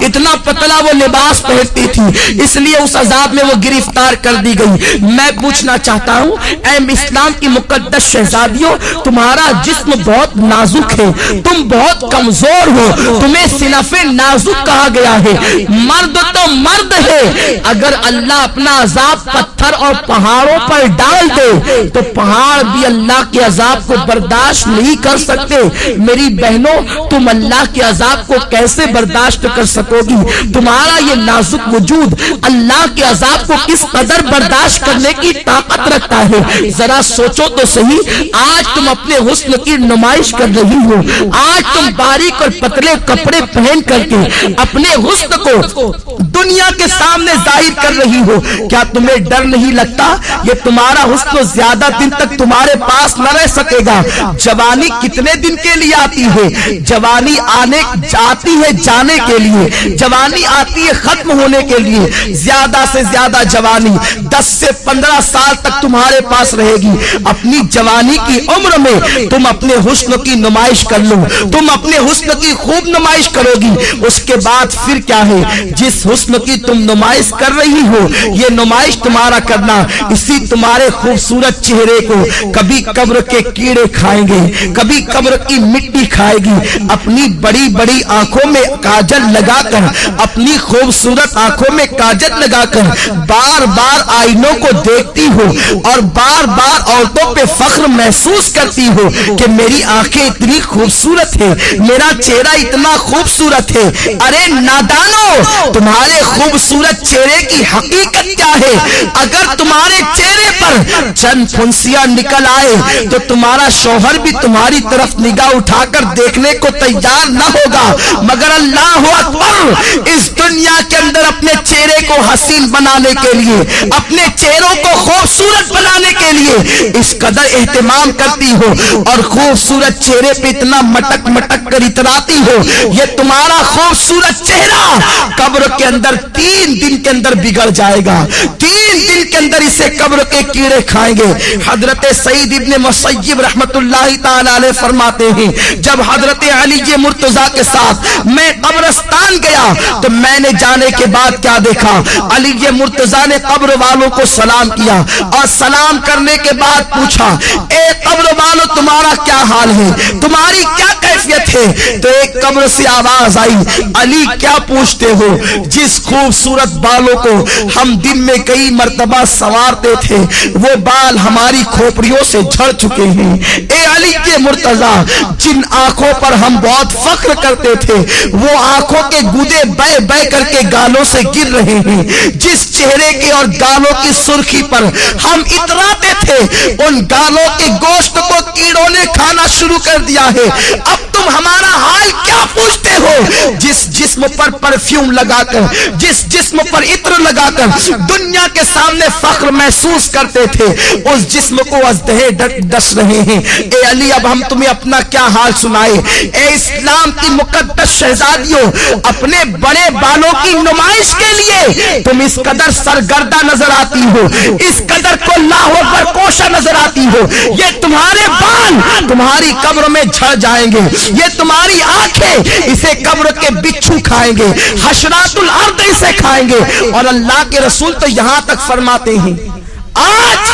اتنا پتلا وہ لباس پہنتی تھی، اس لیے اس عذاب میں وہ گرفتار کر دی گئی۔ میں پوچھنا چاہتا ہوں اے اسلام کی مقدس شہزادیوں، تمہارا جسم بہت نازک ہے، تم بہت کمزور ہو، تمہیں صنف نازک کہا گیا ہے۔ مرد تو مرد ہے، اگر اللہ اپنا عذاب پتھر اور پہاڑوں پر ڈال دے تو پہاڑ بھی اللہ کے عذاب کو برداشت نہیں کر سکتے۔ میری بہنوں، تم اللہ کے عذاب کو کیسے برداشت کر سکو گی؟ تمہارا یہ نازک وجود اللہ کے عذاب کو کس قدر برداشت کرنے کی طاقت رکھتا ہے؟ ذرا سوچو تو صحیح۔ آج تم اپنے حسن کی نمائش کر رہی ہو، آج تم باریک اور پتلے کپڑے پہن کر کے اپنے حسن کو دنیا کے سامنے ظاہر کر رہی ہو۔ کیا تمہیں ڈر نہیں لگتا یہ تمہارا حسن زیادہ دن تک تمہارے پاس نہ رہ سکے گا؟ جوانی کتنے دن کے لیے آتی ہے؟ جوانی آتی ہے جانے کے لیے، جوانی آتی ہے ختم ہونے کے لیے۔ زیادہ سے زیادہ جوانی 10 سے 15 سال تک تمہارے پاس رہے گی۔ اپنی جوانی کی عمر میں تم اپنے حسن کی نمائش کر لو، تم اپنے حسن کی خوب نمائش کرو گی۔ اس کے بعد پھر کیا ہے؟ جس حسن کی تم نمائش کر رہی ہو، یہ نمائش تمہارا کرنا اسی تمہارے خوبصورت چہرے کو کبھی قبر کے کیڑے کھائیں گے، کبھی قبر کی مٹی کھائے گی۔ اپنی بڑی بڑی آنکھوں میں کاجل لگا کر، اپنی خوبصورت آنکھوں میں کاجل لگا کر بار بار آئینوں کو دیکھتی ہو اور بار بار عورتوں پہ فخر محسوس کرتی ہو کہ میری آنکھیں اتنی خوبصورت ہے، میرا چہرہ اتنا خوبصورت ہے۔ ارے نادانو، تمہارے خوبصورت چہرے کی حقیقت کیا ہے؟ اگر تمہارے چہرے پر چند پھنسیاں نکل آئے تو تمہارا شوہر بھی تمہاری طرف نگاہ اٹھا کر دیکھنے کو تیار نہ ہوگا، مگر اللہ اکبر، اس دنیا کے اندر اپنے چہرے کو حسین بنانے کے لیے، اپنے چہروں کو خوبصورت بنانے کے لیے اس قدر اہتمام کرتی ہو اور خوبصورت چہرے پہ اتنا مٹک مٹک کر اتراتی ہو۔ یہ تمہارا خوبصورت چہرہ قبر کے اندر 3 دن کے اندر بگڑ جائے گا، 3 دن کے اندر اسے قبر کے کیڑے کھائیں گے۔ حضرت سعید ابن مسیب رحمت اللہ تعالی علیہ فرماتے ہیں جب حضرت علی مرتضیٰ کے ساتھ میں قبرستان گیا تو میں نے جانے کے بعد کیا دیکھا؟ علی مرتضیٰ نے قبر والوں کو سلام کیا اور سلام کرنے کے بعد پوچھا، اے قبر والوں تمہارا کیا حال ہے، تمہاری کیا کیفیت ہے؟ تو ایک قبر سے آواز آئی، علی کیا پوچھتے ہو؟ جس خوبصورت بالوں کو ہم دن میں کئی مرتبہ سنوارتے تھے وہ بال ہماری کھوپڑیوں سے جھڑ چکے ہیں۔ اے علی کے مرتضیٰ، جن آنکھوں پر ہم بہت فخر کرتے تھے وہ آنکھوں کے گودے بہ بہ کر کے گالوں سے گر رہے ہیں۔ جس چہرے کے اور گالوں کی سرخی پر ہم اتراتے تھے ان گالوں کے گوشت کو کیڑوں نے کھانا شروع کر دیا ہے۔ اب تم ہمارا حال کیا پوچھتے ہو؟ جس جسم پر پرفیوم لگا کر، جس جسم پر عطر لگا کر دنیا کے سامنے فخر محسوس کرتے تھے اس جسم کو ازدہے ڈس رہے ہیں۔ اے علی، اب ہم تمہیں اپنا کیا حال سنائے؟ اے اسلام کی مقدس شہزادیوں، اپنے بڑے بالوں کی نمائش کے لیے تم اس قدر سرگردہ نظر آتی ہو، اس قدر کو اللہ اکبر کوشا نظر آتی ہو۔ یہ تمہارے بال تمہاری قبر میں جھڑ جائیں گے، یہ تمہاری آنکھیں اسے قبر کے بچھو کھائیں گے، حشرات الارض اسے کھائیں گے۔ اور اللہ کے رسول تو یہاں تک فرماتے ہیں آج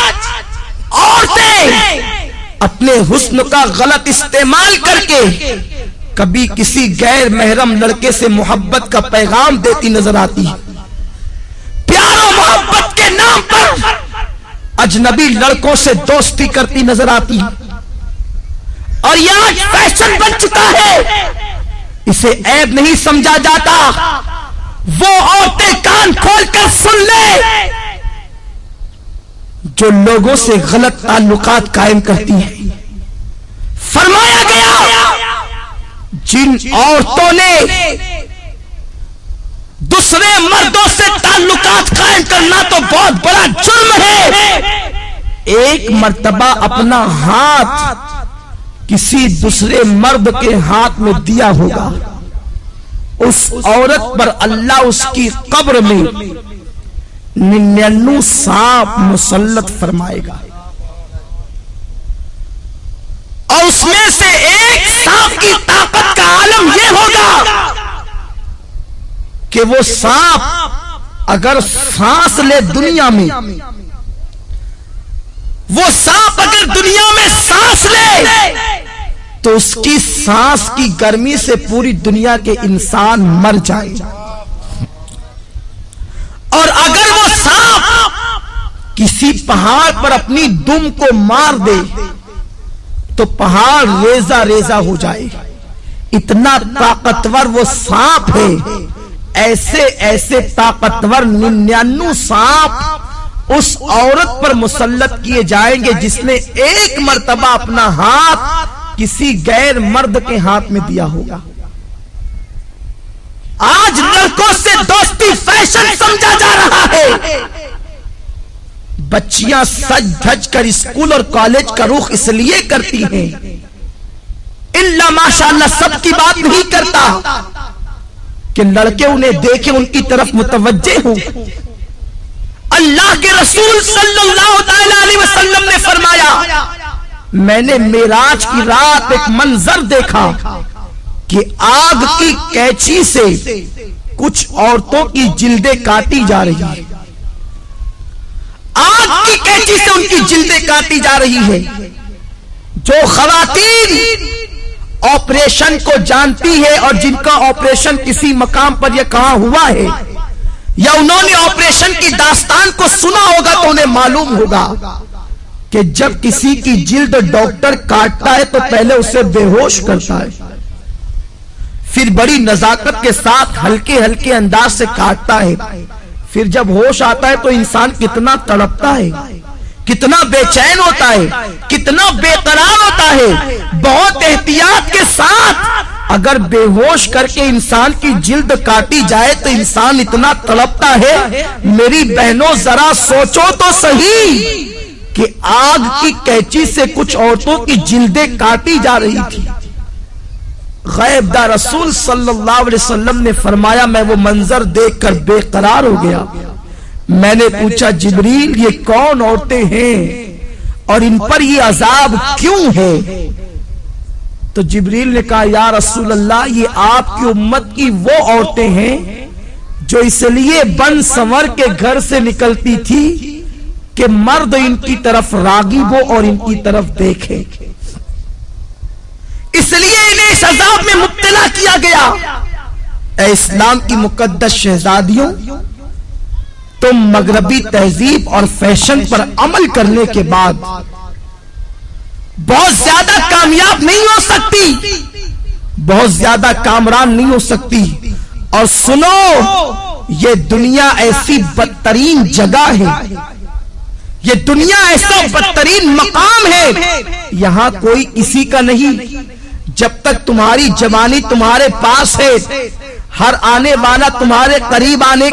عورتیں اپنے حسن کا غلط استعمال کر کے کبھی کسی غیر محرم لڑکے سے محبت کا پیغام دیتی نظر آتی ہے، پیار و محبت کے نام پر اجنبی لڑکوں سے دوستی کرتی نظر آتی ہے، اور یہ آج فیشن بن چکا ہے، اسے عیب نہیں سمجھا جاتا۔ وہ عورتیں کان کھول کر سن لے جو لوگوں سے غلط تعلقات قائم کرتی ہیں۔ فرمایا گیا جن عورتوں نے دوسرے مردوں سے تعلقات قائم کرنا تو بہت بڑا جرم ہے، ایک مرتبہ اپنا ہاتھ کسی دوسرے مرد کے ہاتھ میں دیا ہوگا، اس عورت پر اللہ اس کی قبر میں 99 سانپ مسلط فرمائے گا، اور اس میں سے ایک سانپ کی طاقت کا عالم یہ ہوگا کہ وہ سانپ اگر سانس لے دنیا میں، وہ سانپ اگر دنیا میں سانس لے تو اس کی سانس کی گرمی سے پوری دنیا کے انسان مر جائے، اور اگر وہ سانپ کسی پہاڑ پر اپنی دم کو مار دے تو پہاڑ ریزہ ریزہ ہو جائے۔ اتنا طاقتور وہ سانپ ہے۔ ایسے ایسے طاقتور 99 سانپ اس عورت پر مسلط کیے جائیں گے جس نے ایک مرتبہ اپنا ہاتھ کسی غیر مرد کے ہاتھ میں دیا ہوگا۔ آج لڑکوں سے دوستی فیشن سمجھا جا رہا ہے۔ بچیاں سج دھج کر اسکول اور کالج کا رخ اس لیے کرتی ہیں، اللہ ماشاءاللہ سب کی بات نہیں کرتا کہ لڑکے انہیں دیکھیں، ان کی طرف متوجہ ہوں۔ اللہ کے رسول صلی اللہ علیہ وسلم نے فرمایا، میں نے معراج کی رات ایک منظر دیکھا کہ آگ کی کینچی سے کچھ عورتوں کی جلدیں کاٹی جا رہی ہیں، آگ کی کینچی سے ان کی جلدیں کاٹی جا رہی ہے۔ جو خواتین آپریشن کو جانتی ہے اور جن کا آپریشن کسی مقام پر یا کہاں ہوا ہے یا انہوں نے آپریشن کی داستان کو سنا ہوگا تو انہیں معلوم ہوگا کہ جب کسی کی جلد ڈاکٹر کاٹتا ہے تو پہلے اسے بے ہوش کرتا ہے، پھر بڑی نزاکت کے ساتھ ہلکے ہلکے انداز سے کاٹتا ہے، پھر جب ہوش آتا ہے تو انسان کتنا تڑپتا ہے، کتنا بے چین ہوتا ہے، کتنا بے قرار ہوتا ہے۔ بہت احتیاط کے ساتھ اگر بے ہوش کر کے انسان کی جلد کاٹی جائے تو انسان اتنا تڑپتا ہے۔ میری بہنوں ذرا سوچو تو صحیح کہ آگ کی کینچی سے کچھ عورتوں کی جلدیں کاٹی جا رہی تھی۔ غیب دار رسول صلی اللہ علیہ وسلم نے فرمایا، میں وہ منظر دیکھ کر بے قرار ہو گیا۔ میں نے پوچھا، جبریل یہ کون عورتیں ہیں اور ان پر یہ عذاب کیوں ہے؟ تو جبریل نے کہا، یا رسول اللہ یہ آپ کی امت کی وہ عورتیں ہیں جو اس لیے بن سنور کے گھر سے نکلتی تھی کہ مرد ان کی طرف راغب ہو اور ان کی طرف دیکھے، اس لیے انہیں اس عذاب میں مبتلا کیا گیا۔ اے اسلام کی مقدس شہزادیوں، تم مغربی تہذیب اور فیشن پر عمل کرنے کے بعد بہت زیادہ کامیاب نہیں ہو سکتی، بہت زیادہ کامران نہیں ہو سکتی۔ اور سنو، یہ دنیا ایسی بدترین جگہ ہے، یہ دنیا ایسا بدترین مقام ہے، یہاں کوئی کسی کا نہیں۔ جب تک تمہاری جوانی تمہارے پاس ہے، ہر آنے والا تمہارے قریب آنے